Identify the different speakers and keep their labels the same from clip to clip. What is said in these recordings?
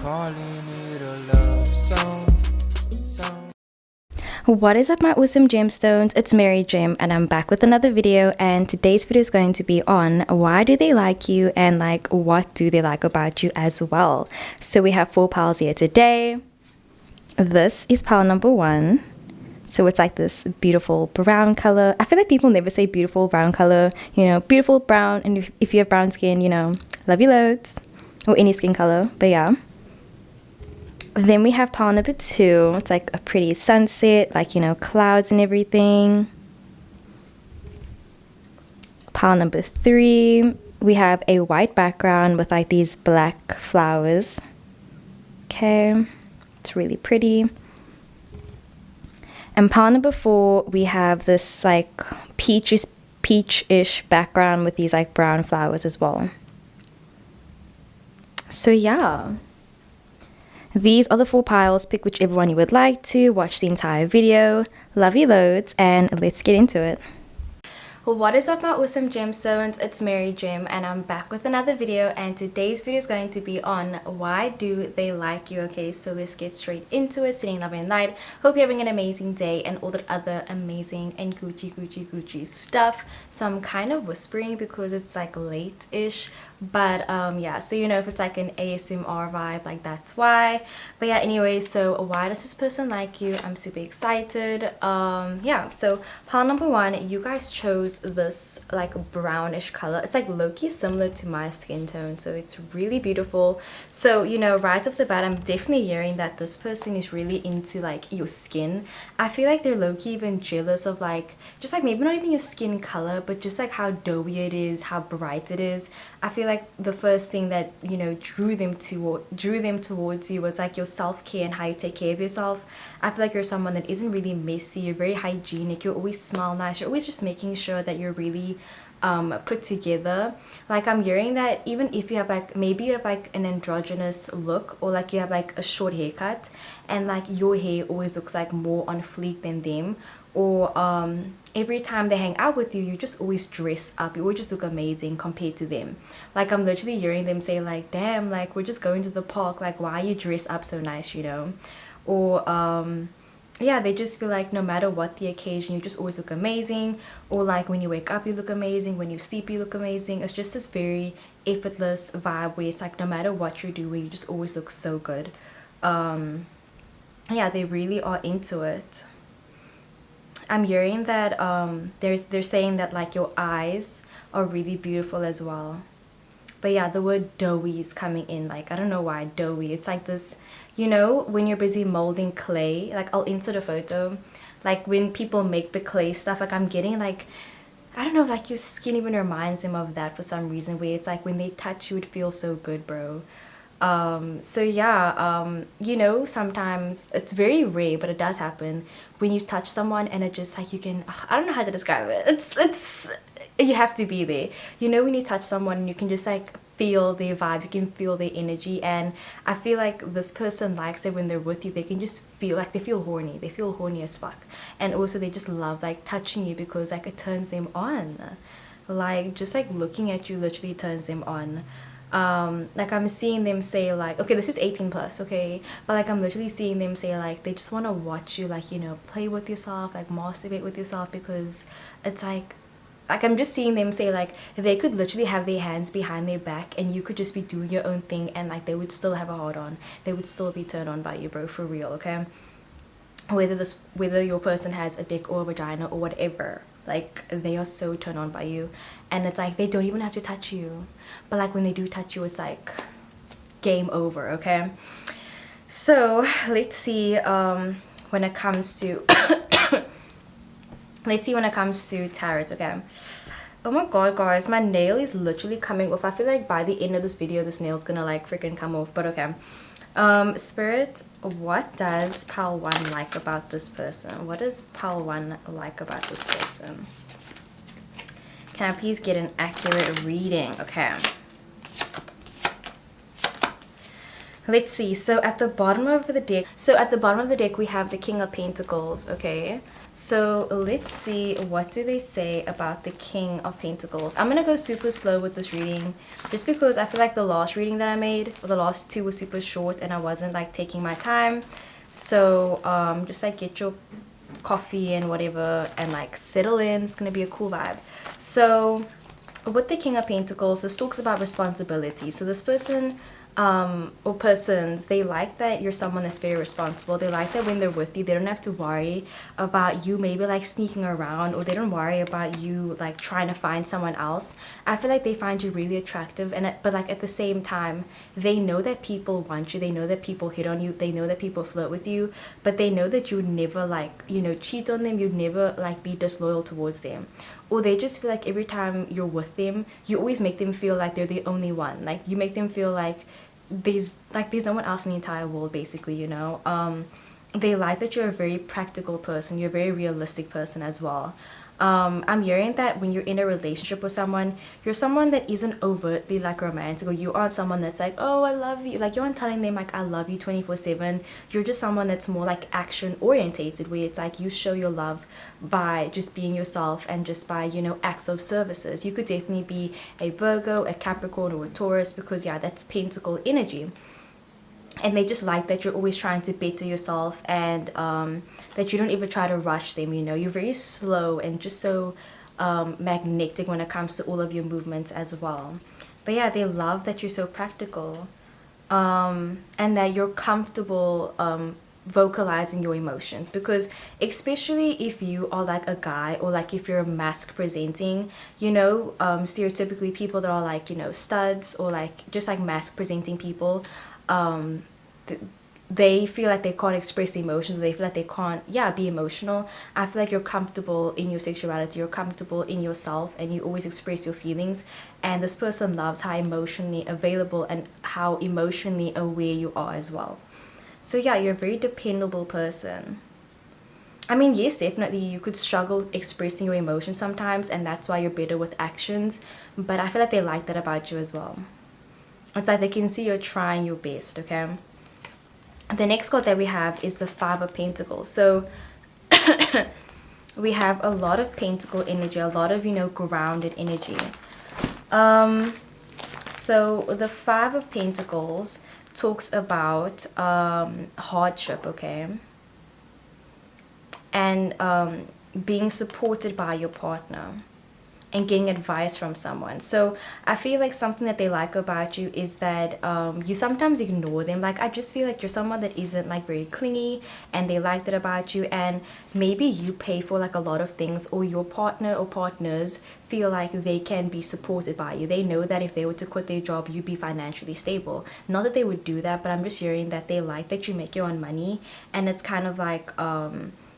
Speaker 1: calling it a love song.
Speaker 2: What is up, my awesome gemstones? It's Mary Gem and I'm back with another video, and today's video is going to be on why do they like you and like what do they like about you as well. So we have 4 piles here today. This is pile number 1. So it's like this beautiful brown color. I feel like people never say beautiful brown color, you know, beautiful brown. And if you have brown skin, you know, love you loads, or any skin color, but yeah. Then we have pile number 2. It's like a pretty sunset, like, you know, clouds and everything. Pile number 3, we have a white background with like these black flowers. Okay, it's really pretty. And pile number 4, we have this like peach-ish background with these like brown flowers as well. So yeah. These are the 4 piles. Pick whichever one you would like to. Watch the entire video. Love you loads, and let's get into it. Well, what is up, my awesome gemstones? It's Mary Gem and I'm back with another video, and today's video is going to be on why do they like you. Okay, so let's get straight into it. Sending love and light. Hope you're having an amazing day and all that other amazing and Gucci stuff. So I'm kind of whispering because it's like late-ish, but yeah, so you know, if it's like an ASMR vibe, like that's why. But yeah, anyway, so why does this person like you? I'm super excited. Yeah, so pile number 1, you guys chose this like brownish color. It's like low-key similar to my skin tone, so it's really beautiful. So you know, right off the bat, I'm definitely hearing that this person is really into like your skin. I feel like they're low-key even jealous of like, just like maybe not even your skin color, but just like how doughy it is, how bright it is. I feel like the first thing that, you know, drew them towards you was like your self-care and how you take care of yourself. I feel like you're someone that isn't really messy, you're very hygienic, you always smell nice, you're always just making sure that you're really put together. Like I'm hearing that even if you have like, maybe you have like an androgynous look, or like you have like a short haircut and like your hair always looks like more on fleek than them, or every time they hang out with you, you just always dress up, you always just look amazing compared to them. Like I'm literally hearing them say like, damn, like we're just going to the park, like why you dress up so nice, you know? Or yeah, they just feel like no matter what the occasion, you just always look amazing. Or like when you wake up, you look amazing, when you sleep, you look amazing. It's just this very effortless vibe where it's like no matter what you're doing, you just always look so good. Yeah, they really are into it. I'm hearing that they're saying that like your eyes are really beautiful as well. But yeah, the word doughy is coming in. Like, I don't know why doughy. It's like this, you know, when you're busy molding clay. Like, I'll insert a photo. Like, when people make the clay stuff, like, I'm getting, like, I don't know, like, your skin even reminds them of that for some reason. Where it's like, when they touch you, it feels so good, bro. So yeah, you know, sometimes it's very rare, but it does happen when you touch someone and it just like, you can, I don't know how to describe it. It's you have to be there, you know, when you touch someone and you can just like feel their vibe, you can feel their energy. And I feel like this person likes it when they're with you. They can just feel like they feel horny as fuck, and also they just love like touching you because like it turns them on. Like just like looking at you literally turns them on. Like I'm seeing them say like, okay, this is 18 plus, okay, but like I'm literally seeing them say like they just want to watch you, like, you know, play with yourself, like masturbate with yourself, because it's like I'm just seeing them say like they could literally have their hands behind their back and you could just be doing your own thing and like they would still have a hard on, they would still be turned on by you, bro, for real. Okay, whether your person has a dick or a vagina or whatever, like they are so turned on by you. And it's like they don't even have to touch you, but like when they do touch you, it's like game over. Okay, so let's see when it comes to let's see when it comes to tarot. Okay, oh my god guys, my nail is literally coming off. I feel like by the end of this video this nail's gonna like freaking come off, but okay. Spirit, what does pile 1 like about this person? What does pile 1 like about this person? Can I please get an accurate reading? Okay. Let's see. So at the bottom of the deck, we have the King of Pentacles. Okay. So let's see, what do they say about the King of Pentacles? I'm gonna go super slow with this reading, just because I feel like the last reading that I made, or the last two, was super short, and I wasn't like taking my time. So just like get your coffee and whatever, and like settle in. It's gonna be a cool vibe. So with the King of Pentacles, this talks about responsibility. So this person, or persons, they like that you're someone that's very responsible. They like that when they're with you, they don't have to worry about you maybe like sneaking around, or they don't worry about you like trying to find someone else. I feel like they find you really attractive, and but like at the same time, they know that people want you, they know that people hit on you, they know that people flirt with you, but they know that you would never like, you know, cheat on them, you'd never like be disloyal towards them. Or they just feel like every time you're with them, you always make them feel like they're the only one. Like you make them feel like there's no one else in the entire world, basically, you know. They like that you're a very practical person, you're a very realistic person as well. I'm hearing that when you're in a relationship with someone, you're someone that isn't overtly like romantic, or you aren't someone that's like, oh, I love you, like you aren't telling them like I love you 24/7. You're just someone that's more like action orientated, where it's like you show your love by just being yourself, and just by, you know, acts of services. You could definitely be a Virgo, a Capricorn, or a Taurus, because yeah, that's pentacle energy. And they just like that you're always trying to better yourself, and that you don't ever try to rush them, you know. You're very slow and just so magnetic when it comes to all of your movements as well. But yeah, they love that you're so practical, and that you're comfortable vocalizing your emotions, because especially if you are like a guy, or like if you're mask presenting, you know, stereotypically people that are like, you know, studs, or like just like mask presenting people, they feel like they can't express emotions, they feel like they can't, yeah, be emotional. I feel like you're comfortable in your sexuality, you're comfortable in yourself, and you always express your feelings. And this person loves how emotionally available and how emotionally aware you are as well. So yeah, you're a very dependable person. I mean, yes, definitely you could struggle expressing your emotions sometimes, and that's why you're better with actions, but I feel like they like that about you as well. It's like they can see you're trying your best, okay? The next card that we have is the Five of Pentacles. So we have a lot of pentacle energy, a lot of, you know, grounded energy. So the Five of Pentacles talks about hardship, okay? And being supported by your partner, and getting advice from someone. So I feel like something that they like about you is that you sometimes ignore them. Like I just feel like you're someone that isn't like very clingy, and they like that about you. And maybe you pay for like a lot of things, or your partner or partners feel like they can be supported by you. They know that if they were to quit their job, you'd be financially stable. Not that they would do that, but I'm just hearing that they like that you make your own money, and it's kind of like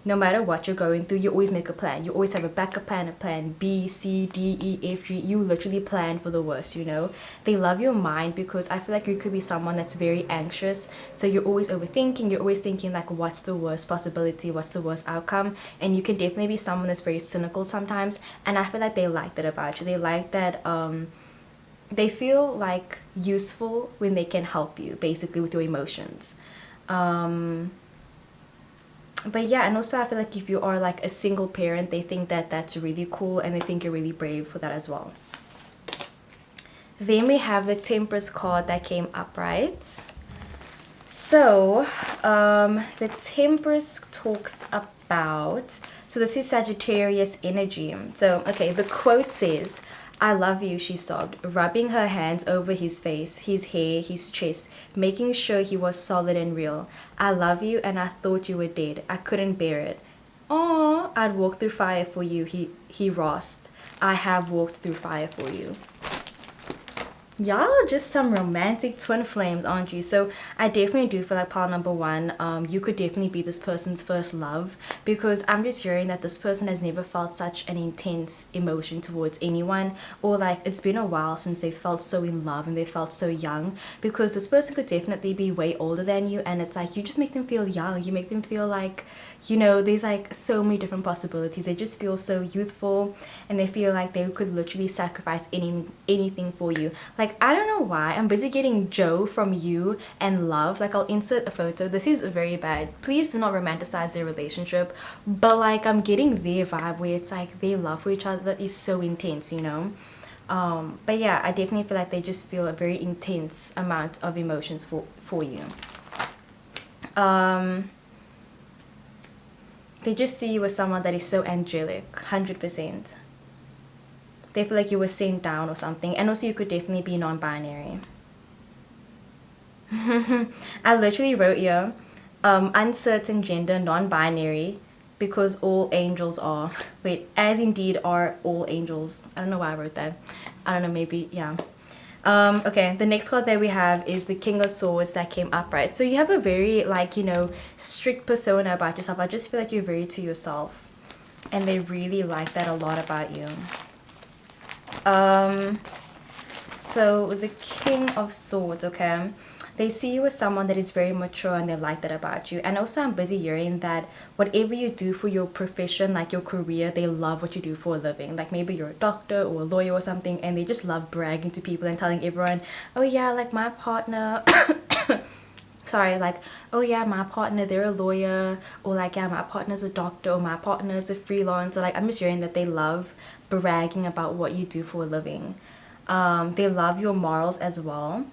Speaker 2: no matter what you're going through, you always make a plan. You always have a backup plan, a plan B, C, D, E, F, G. You literally plan for the worst, you know. They love your mind, because I feel like you could be someone that's very anxious. So you're always overthinking. You're always thinking like, what's the worst possibility? What's the worst outcome? And you can definitely be someone that's very cynical sometimes. And I feel like they like that about you. They like that they feel like useful when they can help you, basically, with your emotions. But yeah, and also I feel like if you are like a single parent, they think that that's really cool, and they think you're really brave for that as well. Then we have the Temperance card that came up, right? So the Temperance talks about, so this is Sagittarius energy. So okay, the quote says, I love you, she sobbed, rubbing her hands over his face, his hair, his chest, making sure he was solid and real. I love you, and I thought you were dead. I couldn't bear it. Aw, I'd walk through fire for you, he rasped. I have walked through fire for you. Y'all are just some romantic twin flames, aren't you? So I definitely do feel like pile number one, you could definitely be this person's first love, because I'm just hearing that this person has never felt such an intense emotion towards anyone, or like it's been a while since they felt so in love and they felt so young, because this person could definitely be way older than you, and it's like you just make them feel young. You make them feel like, you know, there's like so many different possibilities. They just feel so youthful, and they feel like they could literally sacrifice anything for you. Like Like, I don't know why. I'm busy getting Joe from you and love. Like, I'll insert a photo. This is very bad. Please do not romanticize their relationship. But like, I'm getting their vibe where it's like their love for each other is so intense, you know? But yeah, I definitely feel like they just feel a very intense amount of emotions for you. They just see you as someone that is so angelic, 100%. They feel like you were sent down or something. And also you could definitely be non-binary. I literally wrote here, uncertain gender, non-binary, because all angels are. Wait, as indeed are all angels. I don't know why I wrote that. I don't know, maybe, yeah. Okay, the next card that we have is the King of Swords that came upright. So you have a very, like, you know, strict persona about yourself. I just feel like you're very to yourself. And they really like that a lot about you. So the King of Swords, okay, they see you as someone that is very mature and they like that about you. And also I'm busy hearing that whatever you do for your profession, like your career, they love what you do for a living. Like maybe you're a doctor or a lawyer or something, and they just love bragging to people and telling everyone, oh yeah, like my partner sorry, like, oh yeah, my partner, they're a lawyer, or like, yeah, my partner's a doctor, or my partner's a freelancer. Like, I'm just hearing that they love bragging about what you do for a living. They love your morals as well.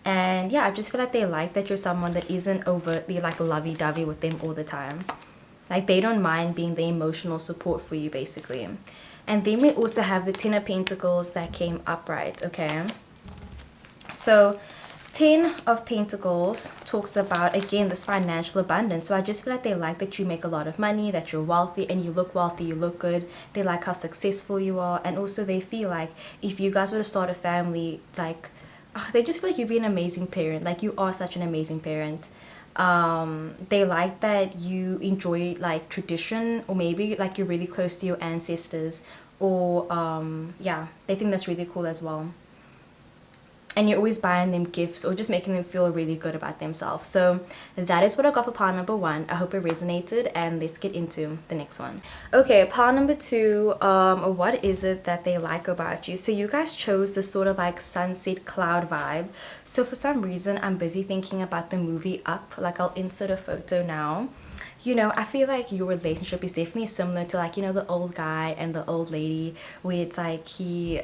Speaker 2: And yeah, I just feel like they like that you're someone that isn't overtly like lovey-dovey with them all the time. Like, they don't mind being the emotional support for you, basically. And they may also have the Ten of Pentacles that came upright, okay? So Ten of Pentacles talks about, again, this financial abundance. So I just feel like they like that you make a lot of money, that you're wealthy, and you look wealthy, you look good. They like how successful you are. And also they feel like if you guys were to start a family, like, they just feel like you'd be an amazing parent. Like, you are such an amazing parent. They like that you enjoy like tradition, or maybe like you're really close to your ancestors, or yeah, they think that's really cool as well. And you're always buying them gifts or just making them feel really good about themselves. So that is what I got for pile number 1. I hope it resonated, and let's get into the next one. Okay, pile number 2, what is it that they like about you? So you guys chose this sort of like sunset cloud vibe. So for some reason I'm busy thinking about the movie Up. Like, I'll insert a photo now. You know, I feel like your relationship is definitely similar to, like, you know, the old guy and the old lady, where it's like he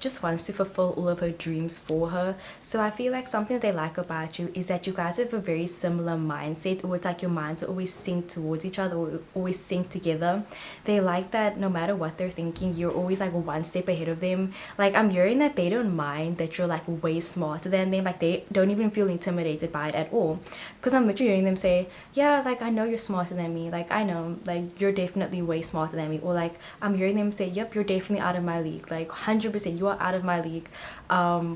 Speaker 2: just wants to fulfill all of her dreams for her. So I feel like something that they like about you is that you guys have a very similar mindset, or it's like your minds are always synced towards each other, or always synced together. They like that no matter what they're thinking, you're always like one step ahead of them. Like, I'm hearing that they don't mind that you're like way smarter than them. Like, they don't even feel intimidated by it at all, because I'm literally hearing them say, yeah, like, I know you're smarter than me. Like, I know, like, you're definitely way smarter than me. Or like, I'm hearing them say, yep, you're definitely out of my league. Like, 100% you are out of my league.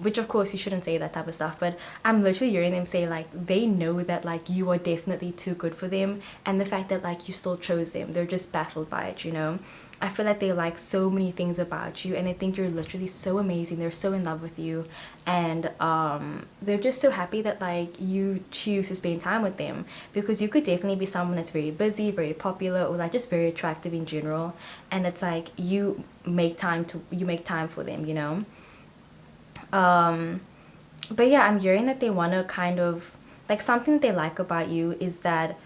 Speaker 2: Which of course you shouldn't say that type of stuff, but I'm literally hearing them say like they know that like you are definitely too good for them, and the fact that like you still chose them, they're just baffled by it, you know. I feel like they like so many things about you, and they think you're literally so amazing. They're so in love with you, and they're just so happy that like you choose to spend time with them, because you could definitely be someone that's very busy, very popular, or like just very attractive in general, and it's like you make time for them, you know. But yeah, I'm hearing that they want to kind of like, something that they like about you is that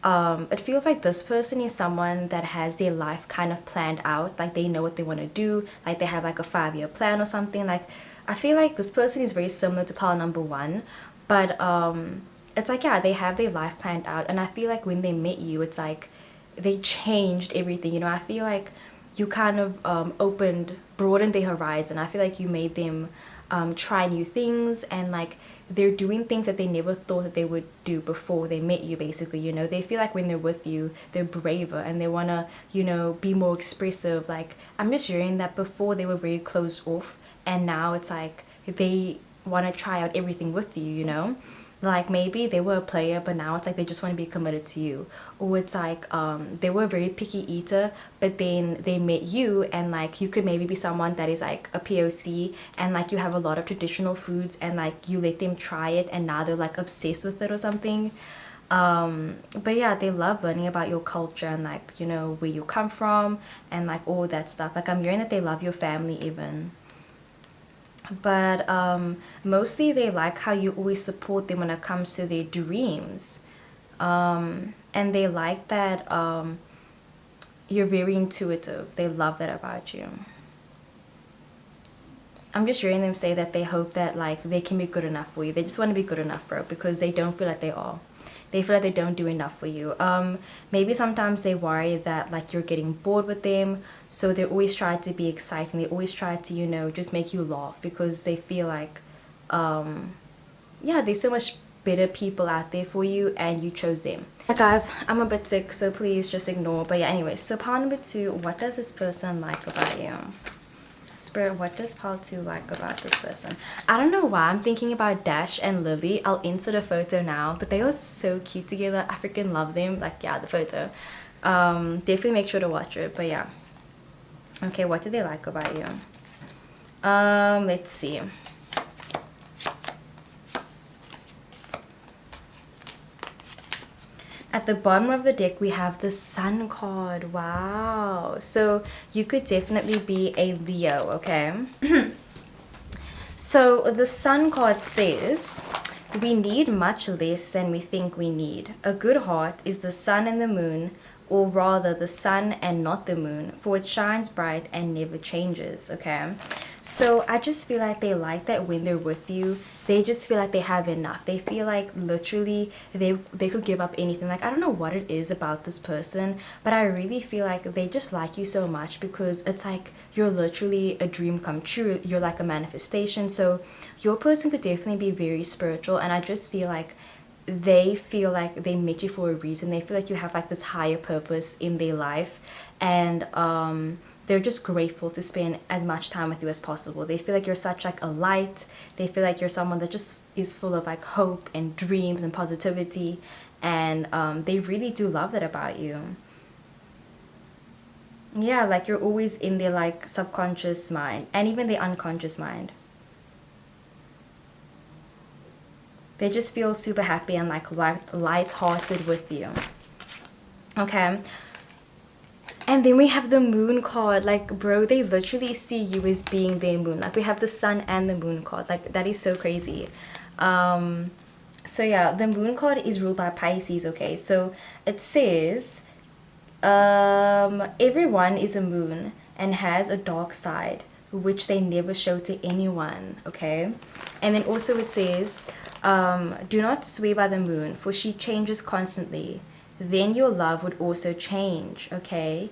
Speaker 2: it feels like this person is someone that has their life kind of planned out. Like, they know what they want to do, like they have like a 5-year plan or something. Like, I feel like this person is very similar to pile number 1, but it's like, yeah, they have their life planned out, and I feel like when they met you, it's like they changed everything, you know. I feel like you kind of broadened their horizon. I feel like you made them try new things, and like they're doing things that they never thought that they would do before they met you, basically, you know. They feel like when they're with you, they're braver, and they want to, you know, be more expressive. Like, I'm just hearing that before they were very closed off, and now it's like they want to try out everything with you, you know. Like, maybe they were a player, but now it's like they just want to be committed to you. Or it's like they were a very picky eater, but then they met you, and like you could maybe be someone that is like a POC, and like you have a lot of traditional foods, and like you let them try it, and now they're like obsessed with it or something. But yeah, they love learning about your culture, and like, you know, where you come from, and like all that stuff. Like, I'm hearing that they love your family even. but mostly they like how you always support them when it comes to their dreams, and they like that you're very intuitive. They love that about you. I'm just hearing them say that they hope that like they can be good enough for you. They just want to be good enough, bro, because they don't feel like they are. They feel like they don't do enough for you. Maybe sometimes they worry that like you're getting bored with them, so they always try to be exciting. They always try to, you know, just make you laugh because they feel like yeah, there's so much better people out there for you and you chose them. Yeah, guys, I'm a bit sick, so please just ignore. But yeah, anyway, so part number 2, what does this person like about you? Spirit, what does part 2 like about this person? I don't know why I'm thinking about Dash and Lily. I'll insert a photo now, but they are so cute together. I freaking love them. Like, yeah, the photo. Definitely make sure to watch it. But yeah, okay, what do they like about you? Let's see. At the bottom of the deck, we have the Sun card. Wow. So you could definitely be a Leo, okay? So the Sun card says, we need much less than we think we need. A good heart is the sun and the moon, or rather the sun and not the moon, for it shines bright and never changes, okay? So I just feel like they like that when they're with you, they just feel like they have enough. They feel like literally they could give up anything. Like, I don't know what it is about this person, but I really feel like they just like you so much because it's like you're literally a dream come true. You're like a manifestation. So your person could definitely be very spiritual, and I just feel like they feel like they met you for a reason. They feel like you have like this higher purpose in their life, and they're just grateful to spend as much time with you as possible. They feel like you're such like a light. They feel like you're someone that just is full of like hope and dreams and positivity, and they really do love that about you. Yeah, like you're always in their like subconscious mind and even their unconscious mind. They just feel super happy and like light-hearted with you. Okay. And then we have the Moon card. Like, bro, they literally see you as being their moon. Like, we have the Sun and the Moon card. Like, that is so crazy. So yeah, the Moon card is ruled by Pisces, okay? So it says, everyone is a moon and has a dark side, which they never show to anyone, okay? And then also it says, do not swear by the moon, for she changes constantly. Then your love would also change, okay?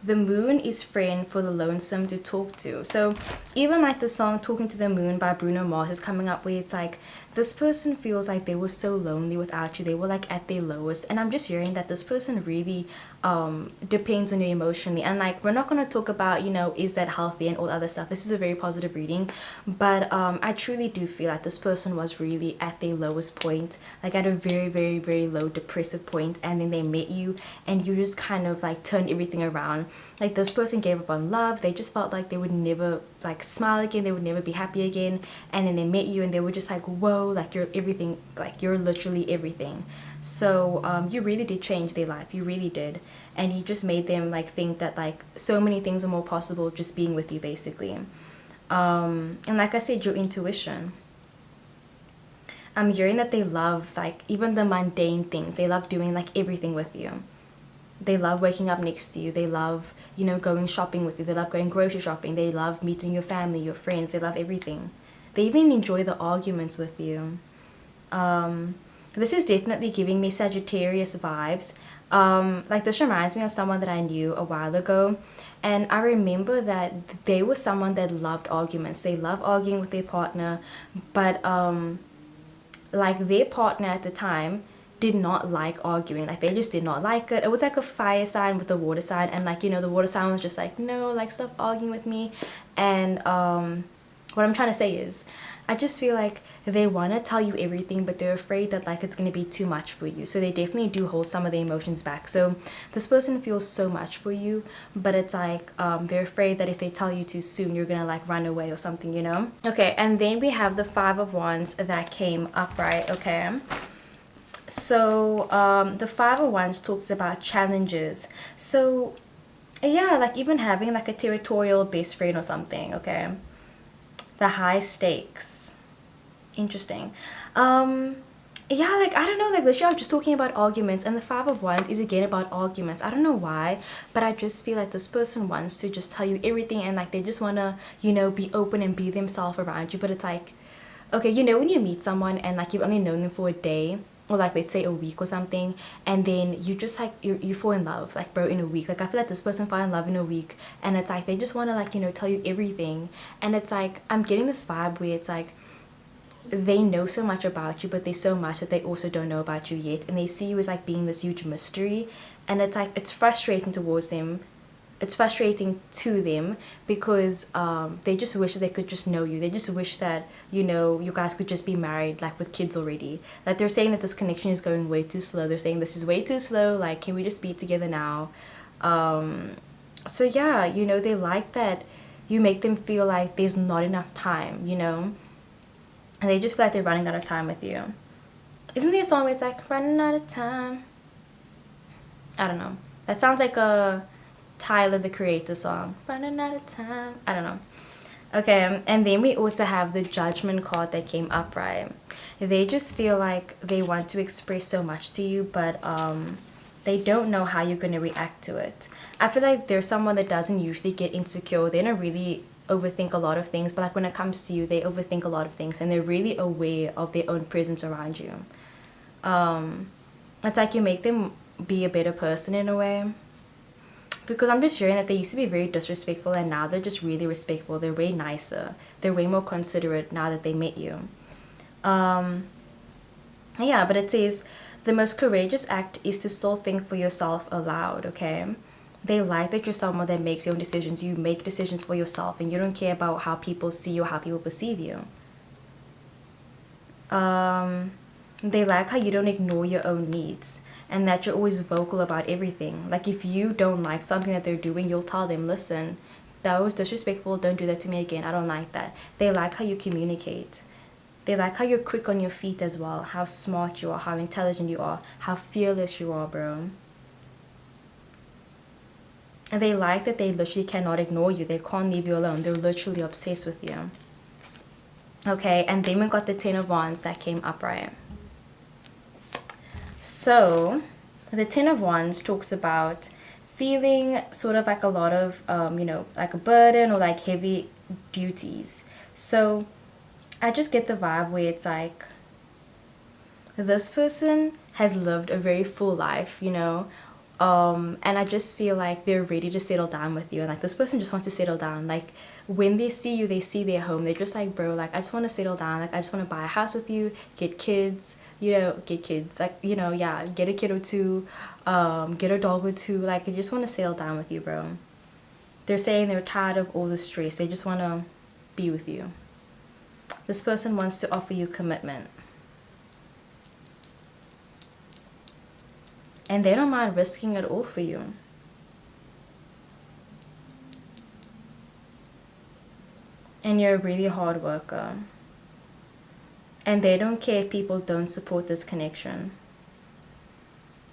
Speaker 2: The moon is friend for the lonesome to talk to. So even like the song Talking to the Moon by Bruno Mars is coming up, where it's like this person feels like they were so lonely without you. They were like at their lowest, and I'm just hearing that this person really depends on you emotionally. And like, we're not going to talk about, you know, is that healthy and all other stuff. This is a very positive reading, but I truly do feel like this person was really at their lowest point, like at a very, very, very low depressive point, and then they met you and you just kind of like turned everything around. Like, this person gave up on love. They just felt like they would never like smile again, they would never be happy again, and then they met you and they were just like, whoa, like you're everything, like you're literally everything. So you really did change their life, you really did, and you just made them like think that like so many things are more possible just being with you, basically. And like I said, your intuition, I'm hearing that they love like even the mundane things. They love doing like everything with you. They love waking up next to you. They love, you know, going shopping with you. They love going grocery shopping. They love meeting your family, your friends. They love everything. They even enjoy the arguments with you. This is definitely giving me Sagittarius vibes. Like, this reminds me of someone that I knew a while ago, and I remember that they were someone that loved arguments. They love arguing with their partner, but like their partner at the time did not like arguing. Like, they just did not like it. It was like a fire sign with a water sign, and like, you know, the water sign was just like, no, like, stop arguing with me. And what I'm trying to say is, I just feel like they want to tell you everything, but they're afraid that like it's going to be too much for you. So they definitely do hold some of the emotions back. So this person feels so much for you, but it's like they're afraid that if they tell you too soon, you're gonna like run away or something, you know. Okay, and then we have the Five of Wands that came up, right? Okay, so the Five of Wands talks about challenges. So yeah, like even having like a territorial best friend or something, okay? the high stakes. Interesting. Yeah, like I don't know, like literally I was just talking about arguments, and the Five of Wands is again about arguments. I don't know why, but I just feel like this person wants to just tell you everything, and like they just want to, you know, be open and be themselves around you. But it's like, okay, you know, when you meet someone and like you've only known them for a day, or like let's say a week or something, and then you just like you fall in love, like bro, in a week. Like I feel like this person fell in love in a week, and it's like they just want to, like, you know, tell you everything. And it's like I'm getting this vibe where it's like they know so much about you, but there's so much that they also don't know about you yet, and they see you as like being this huge mystery. And it's like it's frustrating towards them, it's frustrating to them, because they just wish that they could just know you. They just wish that, you know, you guys could just be married, like with kids already. Like they're saying that this connection is going way too slow. They're saying this is way too slow, like can we just be together now? So yeah, you know, they like that you make them feel like there's not enough time, you know, and they just feel like they're running out of time with you. Isn't there a song where it's like running out of time? I don't know, that sounds like a Tyler the Creator song, running out of time. I don't know. Okay, and then we also have the Judgment card that came up, right? They just feel like they want to express so much to you, but they don't know how you're going to react to it. I feel like there's someone that doesn't usually get insecure. They don't really overthink a lot of things, but like when it comes to you, they overthink a lot of things, and they're really aware of their own presence around you. It's like you make them be a better person in a way, because I'm just hearing that they used to be very disrespectful, and now they're just really respectful. They're way nicer, they're way more considerate now that they met you. Yeah, but it says the most courageous act is to still think for yourself aloud. Okay, they like that you're someone that makes your own decisions. You make decisions for yourself, and you don't care about how people see you or how people perceive you. They like how you don't ignore your own needs, and that you're always vocal about everything. Like if you don't like something that they're doing, you'll tell them, listen, that was disrespectful, don't do that to me again, I don't like that. They like how you communicate. They like how you're quick on your feet as well, how smart you are, how intelligent you are, how fearless you are, bro. And they like that they literally cannot ignore you. They can't leave you alone. They're literally obsessed with you. Okay, and then we got the Ten of Wands that came up, right? So the Ten of Wands talks about feeling sort of like a lot of you know, like a burden or like heavy duties. So I just get the vibe where it's like this person has lived a very full life, you know, and I just feel like they're ready to settle down with you, and like this person just wants to settle down. Like when they see you, they see their home, they're just like, bro, like I just want to settle down, like I just want to buy a house with you, get kids, you know, get kids, like, you know, yeah, get a kid or two, get a dog or two. Like I just want to settle down with you, bro. They're saying they're tired of all the stress, they just want to be with you. This person wants to offer you commitment, and they don't mind risking it all for you. And you're a really hard worker, and they don't care if people don't support this connection.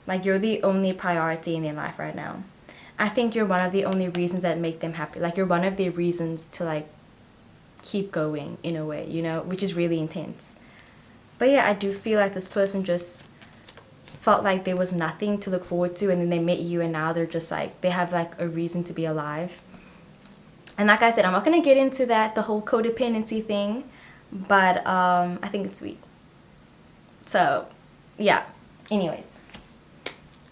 Speaker 2: Like you're the only priority in their life right now. I think you're one of the only reasons that make them happy. Like you're one of their reasons to like keep going in a way, you know, which is really intense. But yeah, I do feel like this person just felt like there was nothing to look forward to, and then they met you, and now they're just like, they have like a reason to be alive. And like I said, I'm not going to get into that, the whole codependency thing, but I think it's sweet. So yeah, anyways,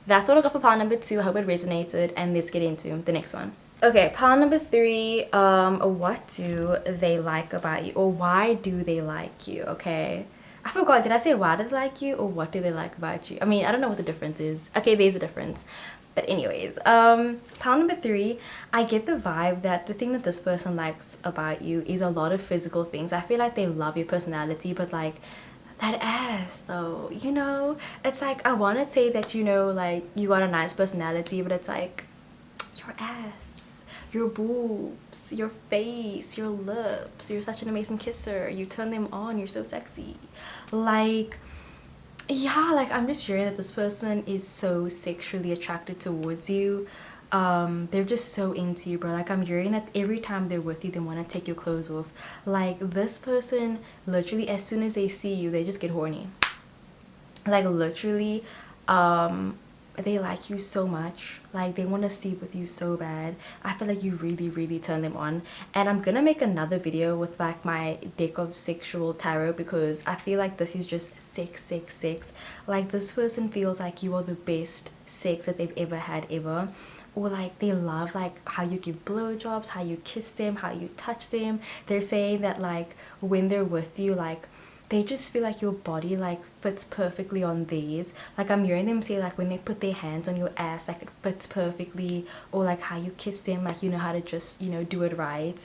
Speaker 2: that's what I got for pile number 2. I hope it resonated, and let's get into the next one. Okay, pile number 3, what do they like about you, or why do they like you? Okay, I forgot, did I say why do they like you, or what do they like about you? I mean, I don't know what the difference is. Okay, there's a difference. But anyways, pile number 3, I get the vibe that the thing that this person likes about you is a lot of physical things. I feel like they love your personality, but like that ass though, you know, it's like I want to say that, you know, like you got a nice personality, but it's like your ass, your boobs, your face, your lips, you're such an amazing kisser, you turn them on, you're so sexy. Like yeah, like I'm just hearing that this person is so sexually attracted towards you. they're just so into you, bro. Like, I'm hearing that every time they're with you, they want to take your clothes off. Like, this person, literally, as soon as they see you, they just get horny. Like, literally, they like you so much. Like, they want to sleep with you so bad. I feel like you really turn them on. And I'm gonna make another video with like my deck of sexual tarot, because I feel like this is just sex. Like, this person feels like you are the best sex that they've ever had ever. Or like, they love like how you give blowjobs, how you kiss them, how you touch them. They're saying that like when they're with you, like they just feel like your body like fits perfectly on theirs. Like, I'm hearing them say like when they put their hands on your ass, like it fits perfectly. Or like how you kiss them, like you know how to just, you know, do it right.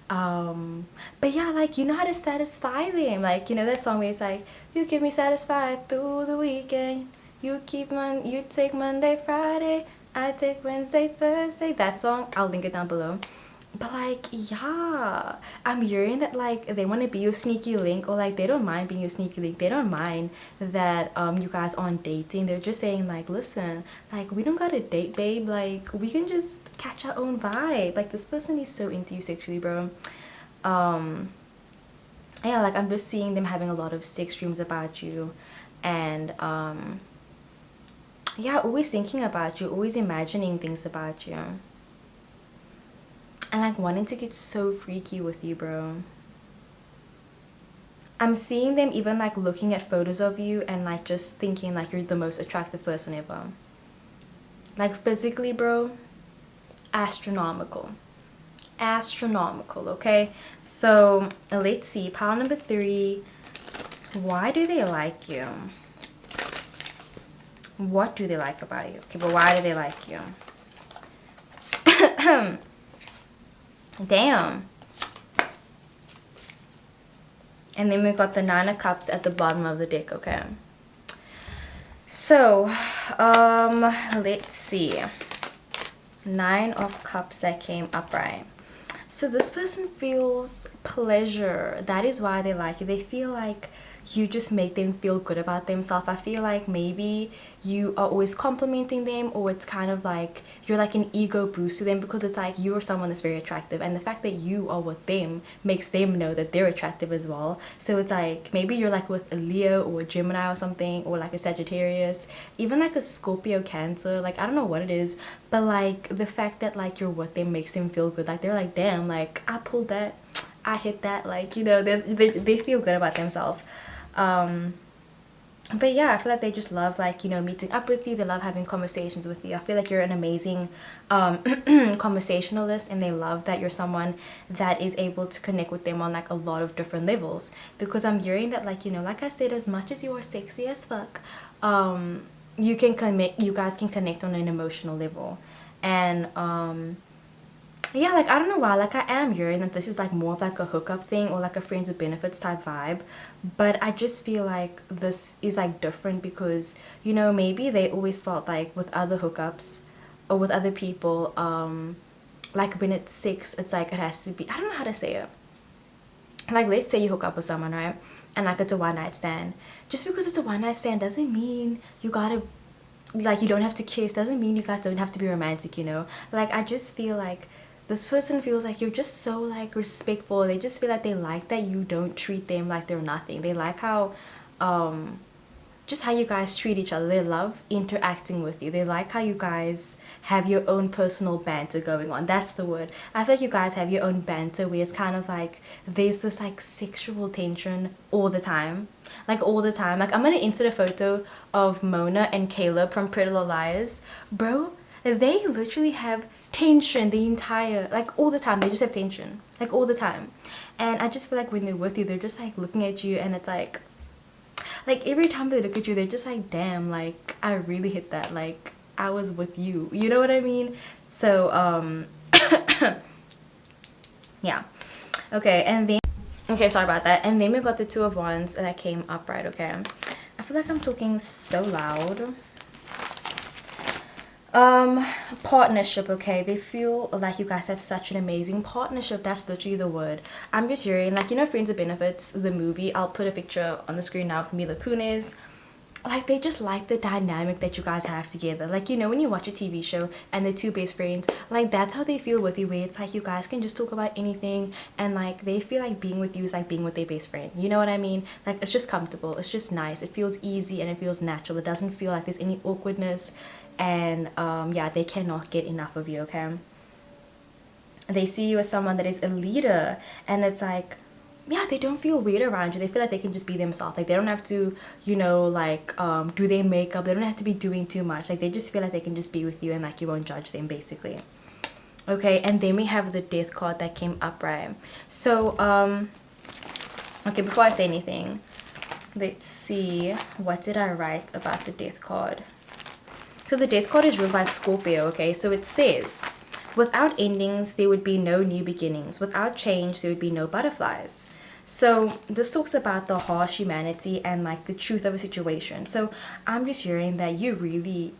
Speaker 2: But yeah, like you know how to satisfy them. Like, you know that song where it's like, you keep me satisfied through the weekend, you take Monday, Friday, I take Wednesday, Thursday. That song, I'll link it down below. But like, yeah, I'm hearing that like they want to be your sneaky link, or like they don't mind being your sneaky link. They don't mind that you guys aren't dating. They're just saying like, listen, like we don't gotta date, babe. Like, we can just catch our own vibe. Like, this person is so into you sexually, bro. Yeah, like I'm just seeing them having a lot of sex dreams about you. And yeah, always thinking about you, always imagining things about you, and like wanting to get so freaky with you, bro. I'm seeing them even like looking at photos of you and like just thinking like you're the most attractive person ever. Like, physically, bro, astronomical. Astronomical. Okay, so let's see, pile number 3. Why do they like you? What do they like about you? Okay, but why do they like you? Damn. And then we've got the 9 of Cups at the bottom of the deck. Okay, so let's see, 9 of Cups that came upright. So this person feels pleasure. That is why they like you. They feel like you just make them feel good about themselves. I feel like maybe you are always complimenting them, or it's kind of like you're like an ego boost to them, because it's like you're someone that's very attractive, and the fact that you are with them makes them know that they're attractive as well. So it's like maybe you're like with a Leo or a Gemini or something, or like a Sagittarius, even like a Scorpio, Cancer. Like, I don't know what it is, but like the fact that like you're with them makes them feel good. Like, they're like, damn, like I pulled that, I hit that. Like, you know, they feel good about themselves. But yeah, I feel like they just love like, you know, meeting up with you. They love having conversations with you. I feel like you're an amazing conversationalist, and they love that you're someone that is able to connect with them on like a lot of different levels. Because I'm hearing that like, you know, like I said, as much as you are sexy as fuck, you guys can connect on an emotional level. And yeah, like I don't know why, like I am hearing that this is like more of like a hookup thing, or like a friends with benefits type vibe. But I just feel like this is like different, because, you know, maybe they always felt like with other hookups or with other people, like when it's sex, it's like it has to be, I don't know how to say it. Like, let's say you hook up with someone, right, and like it's a one night stand. Just because it's a one night stand doesn't mean you gotta, like, you don't have to kiss, doesn't mean you guys don't have to be romantic, you know. Like, I just feel like this person feels like you're just so like respectful. They just feel like they like that you don't treat them like they're nothing. They like how just how you guys treat each other. They love interacting with you. They like how you guys have your own personal banter going on. That's the word. I feel like you guys have your own banter, where it's kind of like there's this like sexual tension all the time. Like, all the time. Like, I'm gonna insert a photo of Mona and Caleb from Pretty Little Liars. Bro, they literally have tension the entire, like, all the time. They just have tension, like, all the time. And I just feel like when they're with you, they're just like looking at you, and it's like every time they look at you, they're just like, damn, like I really hit that, like I was with you, you know what I mean? So yeah, okay. And then, okay, sorry about that. And then we got the 2 of Wands that came upright. Okay, I feel like I'm talking so loud. Partnership. Okay, they feel like you guys have such an amazing partnership. That's literally the word. I'm just hearing, like, you know, Friends with Benefits, the movie. I'll put a picture on the screen now with Mila Kunis. like they just like the dynamic that you guys have together. Like, you know, when you watch a TV show and the two best friends, like that's how they feel with you, where it's like you guys can just talk about anything, and like they feel like being with you is like being with their best friend, you know what I mean? Like it's just comfortable, it's just nice, it feels easy and it feels natural. It doesn't feel like there's any awkwardness. And yeah, they cannot get enough of you. Okay, they see you as someone that is a leader, and it's like, yeah, they don't feel weird around you. They feel like they can just be themselves. Like they don't have to, you know, like do their makeup. They don't have to be doing too much. Like they just feel like they can just be with you, and like you won't judge them, basically. Okay, and then we have the death card that came up, right? So okay, before I say anything, let's see, what did I write about the death card? So the death card is ruled by Scorpio. Okay, so it says, without endings there would be no new beginnings, without change there would be no butterflies. So this talks about the harsh humanity and like the truth of a situation. So I'm just hearing that you really,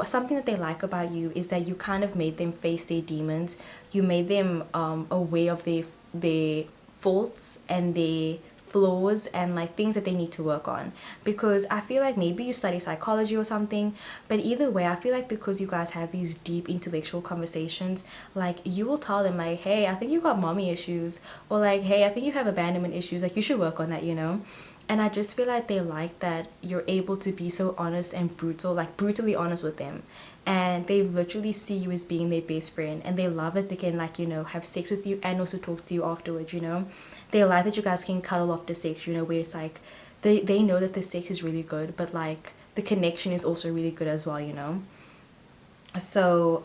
Speaker 2: something that they like about you is that you kind of made them face their demons. You made them aware of their faults and their flaws and like things that they need to work on. Because I feel like maybe you study psychology or something, but either way, I feel like because you guys have these deep intellectual conversations, like you will tell them like, hey, I think you got mommy issues, or like, hey, I think you have abandonment issues, like you should work on that, you know. And I just feel like they like that you're able to be so honest and brutal, like brutally honest with them. And they literally see you as being their best friend, and they love that they can, like, you know, have sex with you and also talk to you afterwards, you know. They like that you guys can cuddle after sex, you know, where it's like they know that the sex is really good, but like the connection is also really good as well, you know. So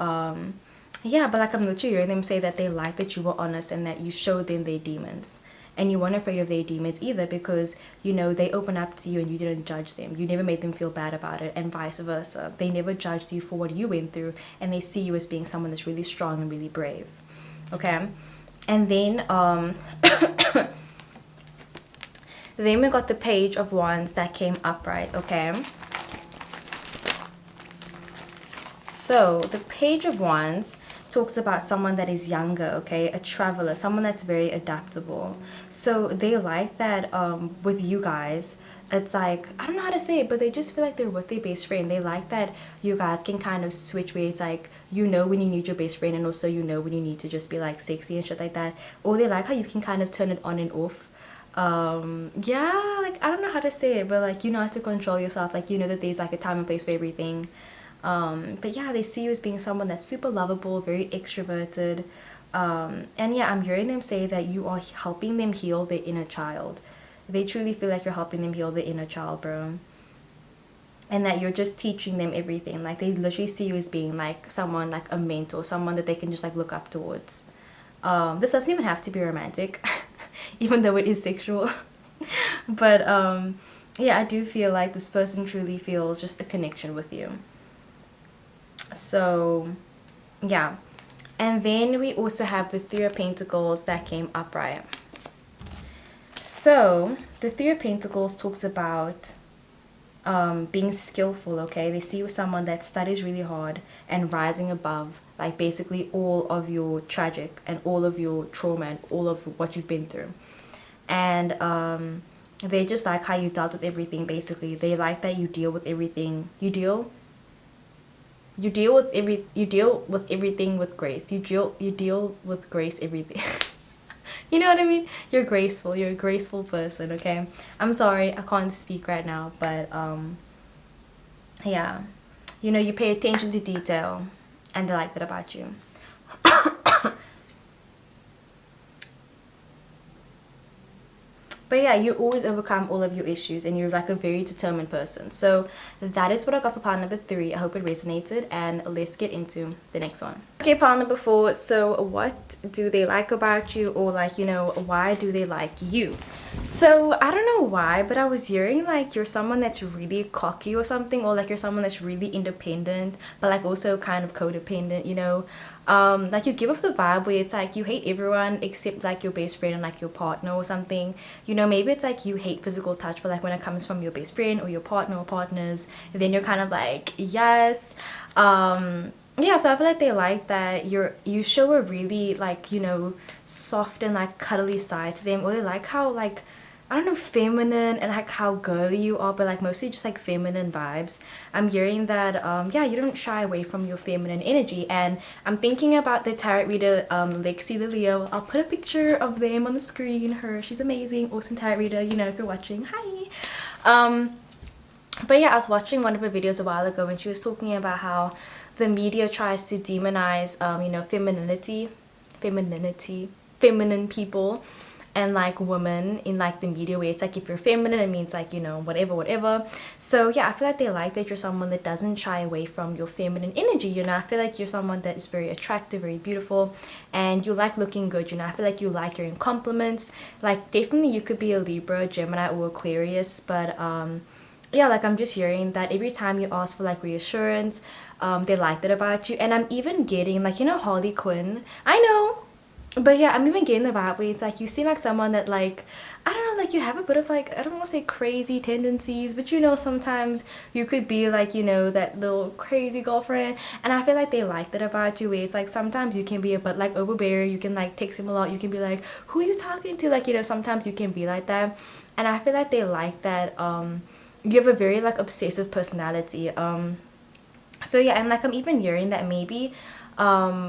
Speaker 2: yeah, but like I'm literally hearing them say that they like that you were honest and that you showed them their demons. And you weren't afraid of their demons either, because, you know, they open up to you and you didn't judge them. You never made them feel bad about it, and vice versa. They never judged you for what you went through, and they see you as being someone that's really strong and really brave. Okay? And then then we got the Page of Wands that came up, right? Okay? So the Page of Wands talks about someone that is younger, okay, a traveler, someone that's very adaptable. So they like that with you guys, it's like, I don't know how to say it, but they just feel like they're with their best friend. They like that you guys can kind of switch where it's like, you know, when you need your best friend, and also you know when you need to just be like sexy and shit like that. Or they like how you can kind of turn it on and off. Yeah, like I don't know how to say it, but like you know how to control yourself. Like you know that there's like a time and place for everything. But yeah, they see you as being someone that's super lovable, very extroverted, and yeah, I'm hearing them say that you are helping them heal their inner child. They truly feel like you're helping them heal their inner child, bro, and that you're just teaching them everything. Like they literally see you as being like someone, like a mentor, someone that they can just like look up towards. This doesn't even have to be romantic even though it is sexual. But yeah, I do feel like this person truly feels just a connection with you. So yeah, and then we also have the Three of Pentacles that came upright. So the Three of Pentacles talks about being skillful. Okay, they see you as someone that studies really hard and rising above like basically all of your tragic and all of your trauma and all of what you've been through. And they just like how you dealt with everything. Basically they like that you deal with everything, you deal with everything with grace. You deal with grace everything. You know what I mean? You're graceful. You're a graceful person, okay? I'm sorry, I can't speak right now, but yeah. You know, you pay attention to detail, and they like that about you. But yeah, you always overcome all of your issues, and you're like a very determined person. So that is what I got for pile number 3. I hope it resonated, and let's get into the next one. Okay, pile number 4. So what do they like about you, or like, you know, why do they like you? So I don't know why, but I was hearing like you're someone that's really cocky or something, or like you're someone that's really independent but like also kind of codependent, you know. Like you give off the vibe where it's like you hate everyone except like your best friend and like your partner or something, you know. Maybe it's like you hate physical touch, but like when it comes from your best friend or your partner or partners, then you're kind of like, yes. Yeah, so I feel like they like that you show a really like, you know, soft and like cuddly side to them, or they like how like I don't know, feminine and like how girly you are, but like mostly just like feminine vibes. I'm hearing that yeah, you don't shy away from your feminine energy. And I'm thinking about the tarot reader Lexi the Leo. I'll put a picture of them on the screen. She's amazing, awesome tarot reader, you know, if you're watching, hi. But yeah, I was watching one of her videos a while ago and she was talking about how the media tries to demonize you know, feminine people and like women in like the media, where it's like if you're feminine it means like, you know, whatever. So yeah, I feel like they like that you're someone that doesn't shy away from your feminine energy, you know. I feel like you're someone that is very attractive, very beautiful, and you like looking good, you know. I feel like you like hearing compliments. Like definitely you could be a Libra, Gemini, or Aquarius, but yeah, like I'm just hearing that every time you ask for like reassurance, they like that about you. And I'm even getting like, you know, Harley Quinn, I know, but yeah, I'm even getting the vibe where it's like you seem like someone that like, I don't know, like you have a bit of like, I don't want to say crazy tendencies, but you know, sometimes you could be like, you know, that little crazy girlfriend. And I feel like they like that about you, where it's like sometimes you can be a bit like overbearing, you can like text him a lot, you can be like, who are you talking to, like, you know, sometimes you can be like that. And I feel like they like that you have a very like obsessive personality. So yeah, and like I'm even hearing that maybe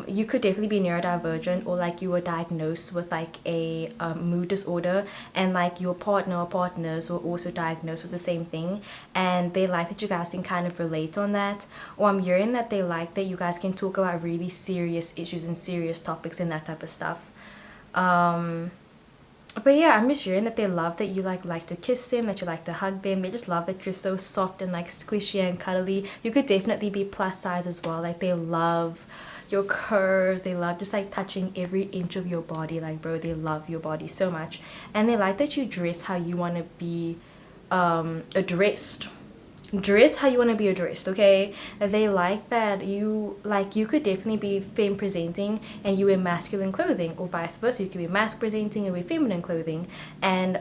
Speaker 2: you could definitely be neurodivergent, or like you were diagnosed with like a mood disorder, and like your partner or partners were also diagnosed with the same thing, and they like that you guys can kind of relate on that. Or I'm hearing that they like that you guys can talk about really serious issues and serious topics and that type of stuff. But yeah, I'm just hearing that they love that you like to kiss them, that you like to hug them. They just love that you're so soft and like squishy and cuddly. You could definitely be plus size as well. Like they love your curves, they love just like touching every inch of your body. Like bro, they love your body so much. And they like that you dress how you want to be addressed. Dress how you want to be addressed, okay? They like that you could definitely be femme presenting and you wear masculine clothing, or vice versa. You could be masc presenting and wear feminine clothing. And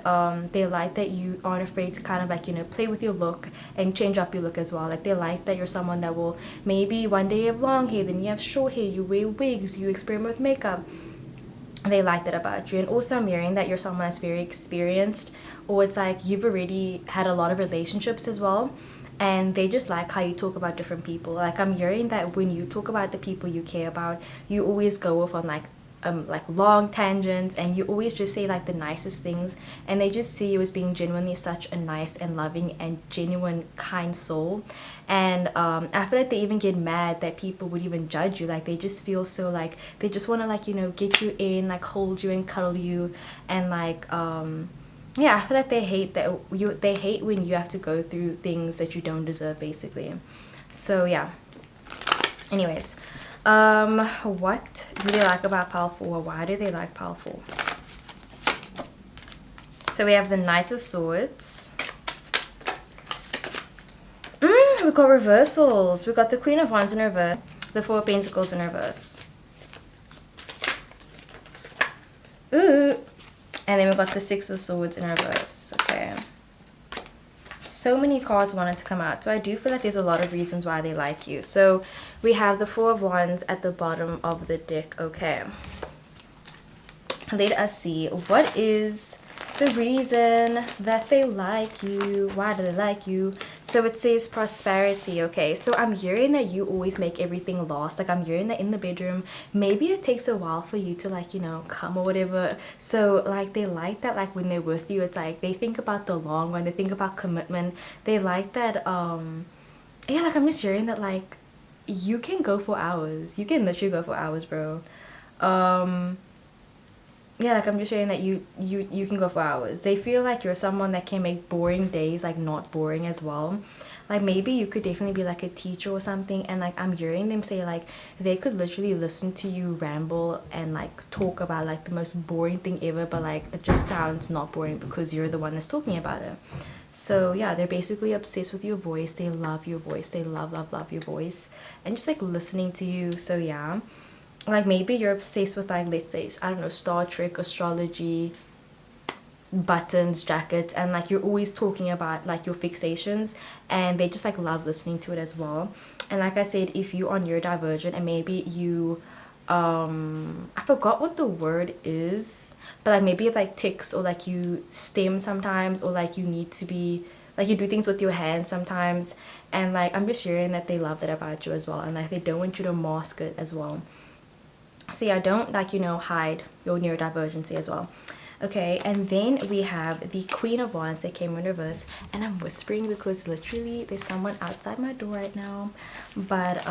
Speaker 2: they like that you aren't afraid to kind of like, you know, play with your look and change up your look as well. Like they like that you're someone that will, maybe one day you have long hair, then you have short hair, you wear wigs, you experiment with makeup. They like that about you. And also I'm hearing that you're someone that's very experienced, or it's like you've already had a lot of relationships as well, and they just like how you talk about different people. Like I'm hearing that when you talk about the people you care about, you always go off on like long tangents, and you always just say like the nicest things, and they just see you as being genuinely such a nice and loving and genuine kind soul. And I feel like they even get mad that people would even judge you. Like they just feel so like they just want to like, you know, get you in, like hold you and cuddle you, and like yeah, I feel like they hate that they hate when you have to go through things that you don't deserve, basically. So yeah, anyways, what do they like about pile 4? Why do they like pile 4? So we have the Knight of Swords. We got reversals. We got the Queen of Wands in reverse, the Four of Pentacles in reverse. Ooh. And then we got the Six of Swords in reverse. Okay. So many cards wanted to come out. So I do feel like there's a lot of reasons why they like you. So we have the Four of Wands at the bottom of the deck. Okay. Let us see. What is the reason that they like you? Why do they like you? So it says prosperity. Okay, so I'm hearing that you always make everything last. Like I'm hearing that in the bedroom, maybe it takes a while for you to like, you know, come or whatever. So like they like that, like when they're with you, it's like they think about the long run, they think about commitment. They like that yeah, like I'm just hearing that like you can go for hours. You can literally go for hours, bro. Yeah, like I'm just saying that you can go for hours. They feel like you're someone that can make boring days like not boring as well. Like maybe you could definitely be like a teacher or something, and like I'm hearing them say like they could literally listen to you ramble and like talk about like the most boring thing ever, but like it just sounds not boring because you're the one that's talking about it. So yeah, they're basically obsessed with your voice. They love your voice. They love your voice and just like listening to you. So yeah, like maybe you're obsessed with like, let's say, I don't know, Star Trek, astrology, buttons, jackets, and like you're always talking about like your fixations, and they just like love listening to it as well. And like I said, if you are neurodivergent and maybe you I forgot what the word is, but like maybe it like ticks, or like you stim sometimes, or like you need to be like you do things with your hands sometimes. And like I'm just hearing that they love that about you as well, and like they don't want you to mask it as well. So yeah, don't like, you know, hide your neurodivergency as well. Okay, and then we have the Queen of Wands that came in reverse, and I'm whispering because literally there's someone outside my door right now. But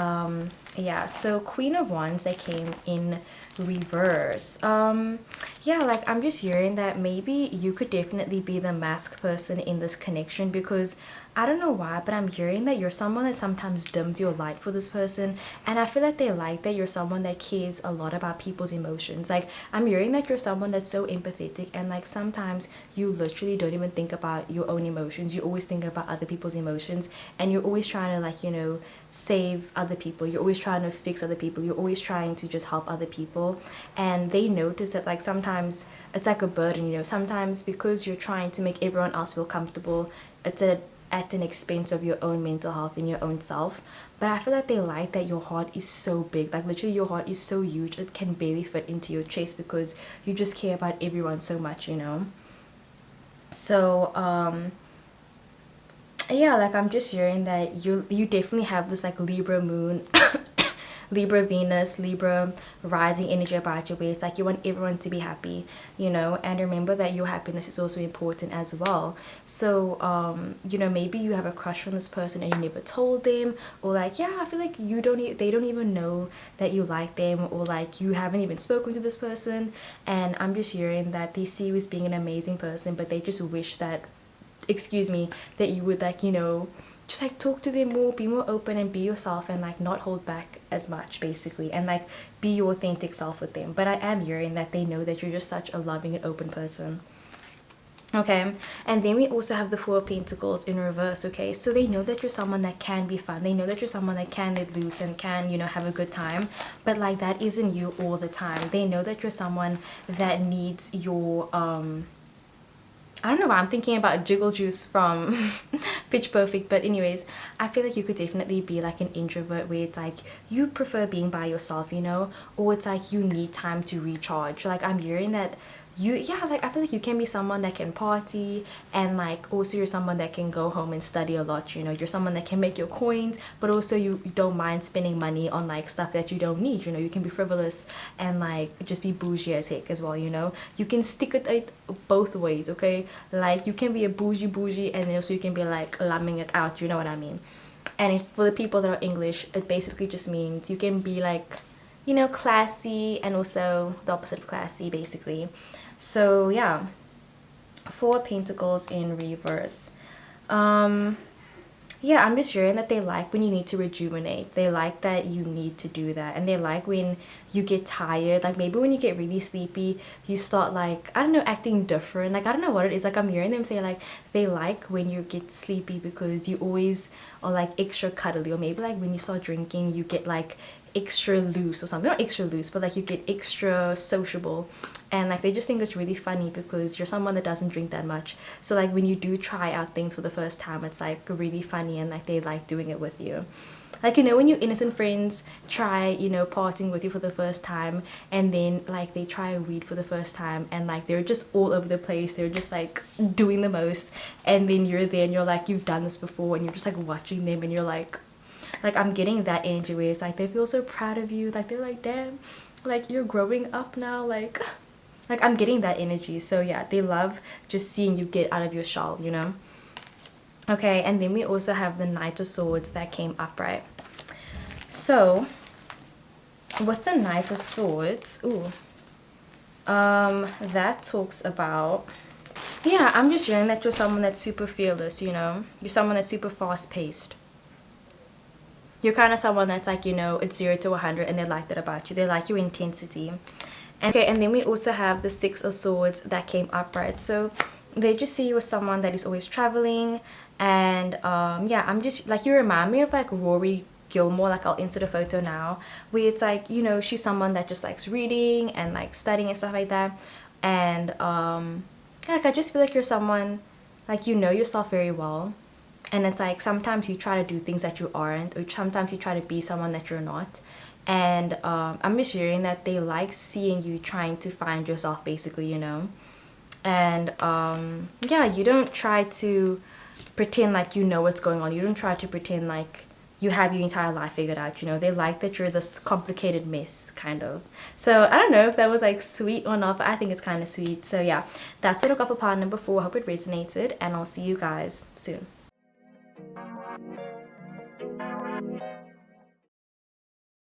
Speaker 2: yeah, so Queen of Wands that came in reverse. Yeah, like I'm just hearing that maybe you could definitely be the mask person in this connection, because I don't know why, but I'm hearing that you're someone that sometimes dims your light for this person, and I feel like they like that you're someone that cares a lot about people's emotions. Like I'm hearing that you're someone that's so empathetic, and like sometimes you literally don't even think about your own emotions. You always think about other people's emotions, and you're always trying to, like, you know, save other people. You're always trying to fix other people. You're always trying to just help other people. And they notice that like sometimes it's like a burden, you know, sometimes because you're trying to make everyone else feel comfortable, it's at an expense of your own mental health and your own self. But I feel like they like that your heart is so big, like literally your heart is so huge it can barely fit into your chest, because you just care about everyone so much, you know. So yeah, like I'm just hearing that you definitely have this like Libra moon Libra Venus, Libra rising energy about you, where it's like you want everyone to be happy, you know. And remember that your happiness is also important as well. So you know, maybe you have a crush on this person and you never told them, or like, yeah, I feel like they don't even know that you like them, or like you haven't even spoken to this person. And I'm just hearing that they see you as being an amazing person, but they just wish that, excuse me, that you would, like, you know, just like talk to them more, be more open and be yourself, and like not hold back as much basically, and like be your authentic self with them. But I am hearing that they know that you're just such a loving and open person. Okay, and then we also have the Four of Pentacles in reverse. Okay, so they know that you're someone that can be fun. They know that you're someone that can let loose and can, you know, have a good time, but like that isn't you all the time. They know that you're someone that needs your I don't know why I'm thinking about Jiggle Juice from Pitch Perfect, but anyways, I feel like you could definitely be like an introvert, where it's like you prefer being by yourself, you know, or it's like you need time to recharge. Like I'm hearing that you, yeah, like I feel like you can be someone that can party, and like also you're someone that can go home and study a lot, you know. You're someone that can make your coins, but also you don't mind spending money on like stuff that you don't need, you know. You can be frivolous and like just be bougie as heck as well, you know. You can stick it both ways, okay. Like you can be a bougie and then also you can be like lumming it out, you know what I mean. And if, for the people that are English, it basically just means you can be like, you know, classy and also the opposite of classy basically. So yeah, Four of Pentacles in reverse. Yeah, I'm just hearing that they like when you need to rejuvenate. They like that you need to do that, and they like when you get tired. Like maybe when you get really sleepy, you start like, I don't know, acting different. Like I don't know what it is. Like I'm hearing them say like they like when you get sleepy because you always are like extra cuddly, or maybe like when you start drinking you get like extra loose or something. Not extra loose, but like you get extra sociable. And like they just think it's really funny because you're someone that doesn't drink that much. So like when you do try out things for the first time, it's like really funny, and like they like doing it with you. Like, you know, when your innocent friends try, you know, partying with you for the first time, and then like they try weed for the first time, and like they're just all over the place, they're just like doing the most, and then you're there and you're like, you've done this before, and you're just like watching them, and you're like I'm getting that energy where it's like they feel so proud of you. Like they're like, damn, like you're growing up now. Like I'm getting that energy. So yeah, they love just seeing you get out of your shell, you know. Okay, and then we also have the Knight of Swords that came upright. So with the Knight of Swords, that talks about, yeah, I'm just hearing that you're someone that's super fearless, you know. You're someone that's super fast-paced. You're kind of someone that's like, you know, it's 0 to 100, and they like that about you. They like your intensity. Okay, and then we also have the Six of Swords that came upright. So they just see you as someone that is always traveling, and yeah, I'm just like, you remind me of like Rory Gilmore. Like I'll insert a photo now, where it's like, you know, she's someone that just likes reading and like studying and stuff like that. And like I just feel like you're someone, like, you know yourself very well, and it's like sometimes you try to do things that you aren't, or sometimes you try to be someone that you're not. And I'm just hearing that they like seeing you trying to find yourself, basically, you know. And yeah, you don't try to pretend like you know what's going on. You don't try to pretend like you have your entire life figured out, you know. They like that you're this complicated mess, kind of. So I don't know if that was like sweet or not, but I think it's kind of sweet. So yeah, that's what I got for part number 4. I hope it resonated, and I'll see you guys soon.